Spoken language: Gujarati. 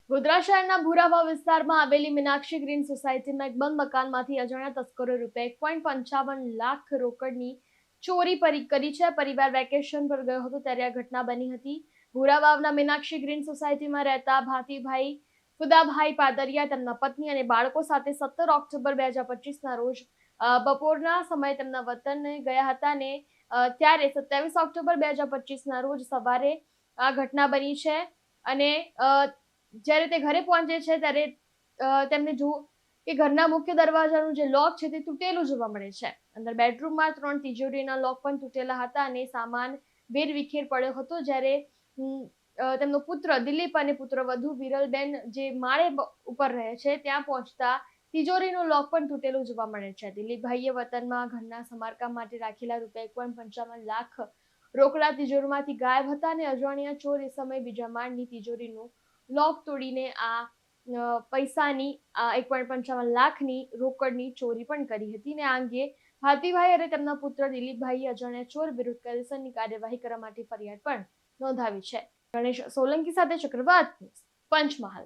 ગોધરા શહેરના ભૂરાવા વિસ્તારમાં આવેલી મીનાક્ષી ગ્રીન સોસાયટીમાં એક બંધ મકાનમાંથી અજાણ્યા તસ્કરોએ રૂપિયા 1.55 લાખ રોકડની ચોરી કરી છે. પરિવાર વેકેશન પર ગયો હતો ત્યારે આ ઘટના બની હતી. ભૂરાવાવના મીનાક્ષી ગ્રીન સોસાયટીમાં રહેતા ભાતીભાઈ ફુદાભાઈ પાદરિયા તેમના પત્ની અને બાળકો સાથે 17 ઓક્ટોબર 2025ના રોજ બપોરના સમયે તેમના વતને ગયા હતા અને ત્યારે 27 ઓક્ટોબર 2025ના રોજ સવારે આ ઘટના બની છે. અને જ્યારે તે ઘરે પહોંચે છે ત્યારે તેમને જોયું કે ઘરના મુખ્ય દરવાજાનું જે લોક છે તે તૂટેલું જોવા મળે છે. અંદર બેડરૂમમાં 3 તિજોરીના લોક પણ તૂટેલા હતા અને સામાન વેરવિખેર પડ્યો હતો. જ્યારે તેમનો પુત્ર દિલીપ અને પુત્રવધુ વિરલબેન જે માળે ઉપર રહે છે ત્યાં પહોંચતા તિજોરીનું લોક પણ તૂટેલું જોવા મળે છે. દિલીપભાઈએ વતનમાં ઘરના સમારકામ માટે રાખેલા રૂપિયા 1.55 લાખ રોકડા તિજોરીમાંથી ગાયબ હતા અને અજાણ્યા ચોર એ સમયે બીજા માળની તિજોરીનું લોક તોડીને આ પૈસાની 1.55 લાખની રોકડની ચોરી પણ કરી હતી. ને આ અંગે ભાતીભાઈ અને તેમના પુત્ર દિલીપભાઈએ અજાણ્યા ચોર વિરુદ્ધ કાયદેસરની કાર્યવાહી કરવા માટે ફરિયાદ પણ નોંધાવી છે. ગણેશ સોલંકી સાથે ચક્રવાત, પંચમહાલ.